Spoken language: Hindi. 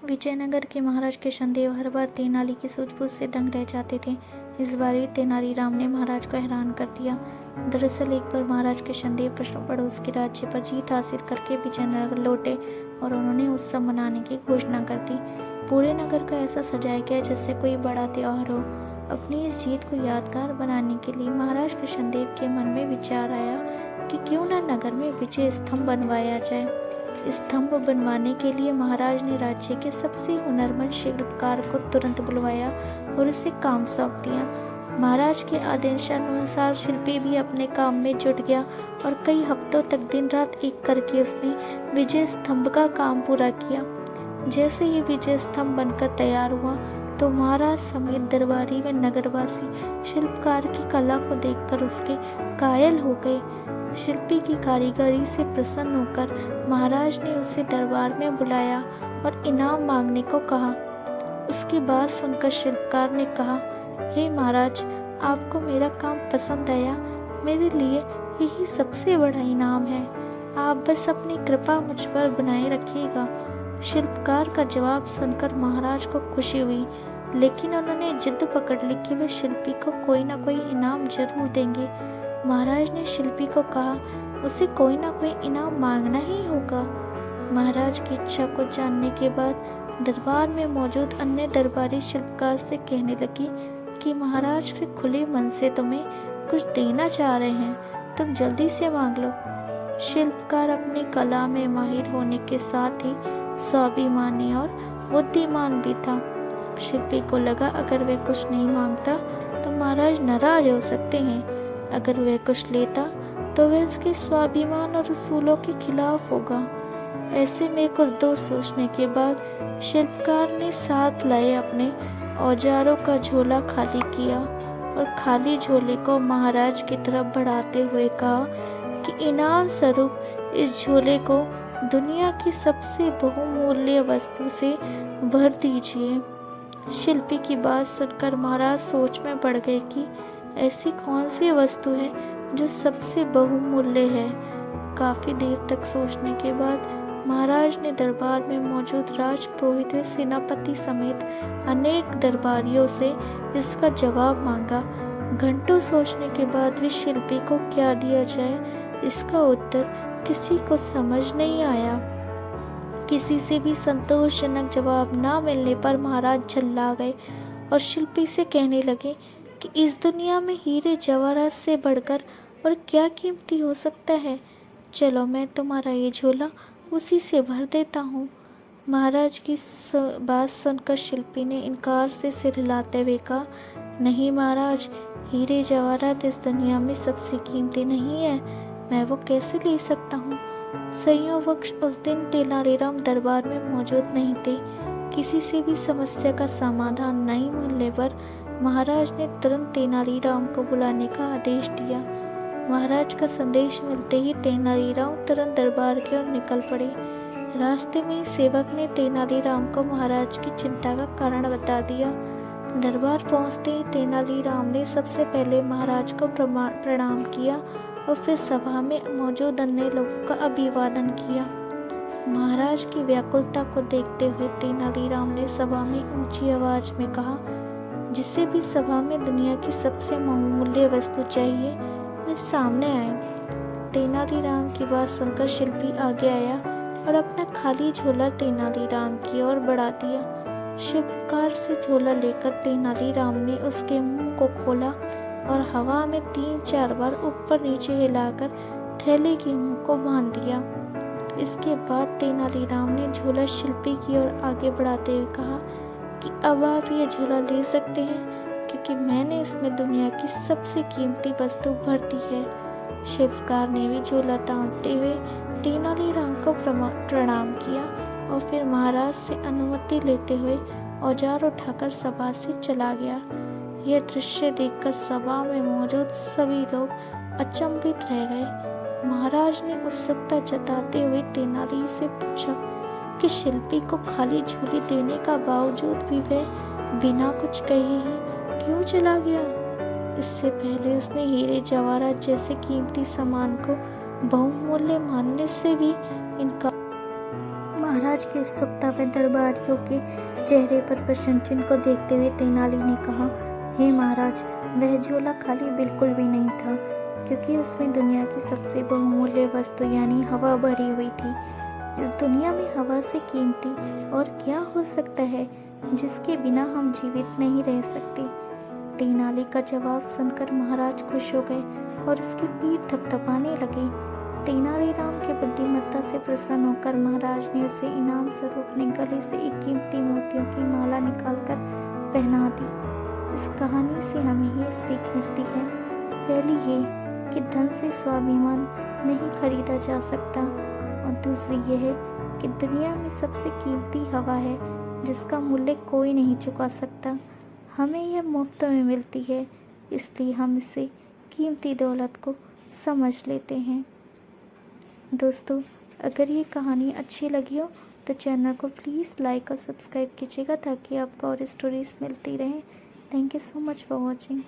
विजयनगर के महाराज कृष्णदेव हर बार तेनाली की सूझबूझ से दंग रह जाते थे। इस बार भी तेनालीराम ने महाराज को हैरान कर दिया। दरअसल एक बार महाराज कृष्णदेव पड़ोस के राज्य पर जीत हासिल करके विजयनगर लौटे और उन्होंने उत्सव मनाने की घोषणा कर दी। पूरे नगर को ऐसा सजाया गया जैसे कोई बड़ा त्योहार हो। अपनी इस जीत को यादगार बनाने के लिए महाराज कृष्णदेव के मन में विचार आया कि क्यों न नगर में विजय स्तंभ बनवाया जाए। स्तंभ बनवाने के लिए महाराज ने राज्य के सबसे हुनरमंद शिल्पकार को तुरंत बुलवाया और उसे काम सौंप दिया। महाराज के आदेशानुसार शिल्पी भी अपने काम में जुट गया और कई हफ्तों तक दिन रात एक करके उसने विजय स्तंभ का काम पूरा किया। जैसे ही विजय स्तंभ बनकर तैयार हुआ तो महाराज समेत दरबारी व नगरवासी शिल्पकार की कला को देखकर उसके कायल हो गए। शिल्पी की कारीगरी से प्रसन्न होकर महाराज ने उसे दरबार में बुलाया और इनाम मांगने को कहा। उसकी बात सुनकर शिल्पकार ने कहा, हे महाराज, आपको मेरा काम पसंद आया। मेरे लिए यही सबसे बड़ा इनाम है। आप बस अपनी कृपा मुझ पर बनाए रखिएगा। शिल्पकार का जवाब सुनकर महाराज को खुशी हुई, लेकिन उन्होंने जिद पकड़ ली कि वे शिल्पी को कोई ना कोई इनाम जरूर देंगे। महाराज ने शिल्पी को कहा, उसे कोई ना कोई इनाम मांगना ही होगा। महाराज की इच्छा को जानने के बाद दरबार में मौजूद अन्य दरबारी शिल्पकार से कहने लगी कि महाराज के खुले मन से तुम्हें कुछ देना चाह रहे हैं, तुम जल्दी से मांग लो। शिल्पकार अपनी कला में माहिर होने के साथ ही स्वाभिमानी और बुद्धिमान भी था। शिल्पी को लगा अगर वह कुछ नहीं मांगता तो महाराज नाराज हो सकते हैं। अगर वह कुछ लेता तो वह उसके स्वाभिमान और उसूलों के खिलाफ होगा। ऐसे में कुछ दूर सोचने के बाद शिल्पकार ने साथ लाए अपने औजारों का झोला खाली किया और खाली झोले को महाराज की तरफ बढ़ाते हुए कहा कि इनाम स्वरूप इस झोले को दुनिया की सबसे बहुमूल्य वस्तु से भर दीजिए। शिल्पी की बात सुनकर महाराज सोच में पड़ गए कि ऐसी कौन सी वस्तु है जो सबसे बहुमूल्य है। काफी देर तक सोचने के बाद महाराज ने दरबार में मौजूद राजपुरोहित व सेनापति समेत अनेक दरबारियों से इसका जवाब मांगा। घंटों सोचने के बाद भी शिल्पी को क्या दिया जाए, इसका उत्तर किसी को समझ नहीं आया। किसी से भी संतोषजनक जवाब न मिलने पर महाराज झल्ला गए और शिल्पी से कहने लगे कि इस दुनिया में हीरे जवाहरात से बढ़कर और क्या कीमती हो सकता है। चलो मैं तुम्हारा ये झोला उसी से भर देता हूँ। महाराज की बात सुनकर शिल्पी ने इनकार से सिर हिलाते हुए कहा, नहीं महाराज, हीरे जवाहरात इस दुनिया में सबसे कीमती नहीं है, मैं वो कैसे ले सकता हूँ। संयोगवश उस दिन तेनालीराम दरबार में मौजूद नहीं थे। किसी से भी समस्या का समाधान नहीं मिलने पर महाराज ने तुरंत तेनालीराम को बुलाने का आदेश दिया। महाराज का संदेश मिलते ही तेनालीराम तुरंत दरबार की ओर निकल पड़े। रास्ते में सेवक ने तेनालीराम को महाराज की चिंता का कारण बता दिया। दरबार पहुंचते ही तेनालीराम ने सबसे पहले महाराज को प्रणाम किया और फिर सभा में मौजूद अन्य लोगों का अभिवादन किया। महाराज की व्याकुलता को देखते हुए तेनालीराम ने सभा में ऊंची आवाज में कहा, जिसे भी सभा में दुनिया की सबसे बहुमूल्य वस्तु चाहिए वह सामने आए। तेनालीराम की बात सुनकर शिल्पी आगे आया और अपना खाली झोला तेनालीराम की ओर बढ़ा दिया। शिल्पकार से झोला लेकर तेनालीराम ने उसके मुंह को खोला और हवा में 3-4 बार ऊपर नीचे हिलाकर थैले के मुंह को बांध दिया। इसके बाद तेनालीराम ने झोला शिल्पी की ओर आगे बढ़ाते हुए कहा कि अब आप ये झोला ले सकते हैं, क्योंकि मैंने इसमें दुनिया की सबसे कीमती वस्तु भर दी है। शिल्पकार ने भी झोला तानते हुए तेनालीराम को प्रणाम किया और फिर महाराज से अनुमति लेते हुए औजार उठाकर सभा से चला गया। यह दृश्य देखकर सभा में मौजूद सभी लोग अचंभित रह गए। महाराज ने उत्सुकता जताते हुए तेनाली से पूछा कि शिल्पी को खाली झोली देने का बावजूद भी वह बिना कुछ कहे ही क्यों चला गया। इससे पहले उसने हीरे जवाहरात जैसे कीमती सामान को बहुमूल्य मानने से भी इनकार। महाराज महाराज की उत्सुकता व दरबारियों के चेहरे पर प्रसन्न चिन्ह को देखते हुए तेनाली ने कहा, हे महाराज, वह झोला खाली बिल्कुल भी नहीं था, क्योंकि उसमें दुनिया की सबसे बहुमूल्य वस्तु यानी हवा भरी हुई थी। इस दुनिया में हवा से कीमती और क्या हो सकता है जिसके बिना हम जीवित नहीं रह सकते। तेनाली का जवाब सुनकर महाराज खुश हो गए और उसकी पीठ थपथपाने लगे। तेनालीराम की बुद्धिमत्ता से प्रसन्न होकर महाराज ने उसे इनाम स्वरूप अपने गले से एक कीमती मोतियों की माला निकालकर पहना दी। इस कहानी से हमें ये सीख मिलती है, पहली ये कि धन से स्वाभिमान नहीं खरीदा जा सकता, और दूसरी यह है कि दुनिया में सबसे कीमती हवा है जिसका मूल्य कोई नहीं चुका सकता। हमें यह मुफ्त में मिलती है, इसलिए हम इसे कीमती दौलत को समझ लेते हैं। दोस्तों, अगर ये कहानी अच्छी लगी हो तो चैनल को प्लीज़ लाइक और सब्सक्राइब कीजिएगा ताकि आपको और स्टोरीज़ मिलती रहें। Thank you so much for watching.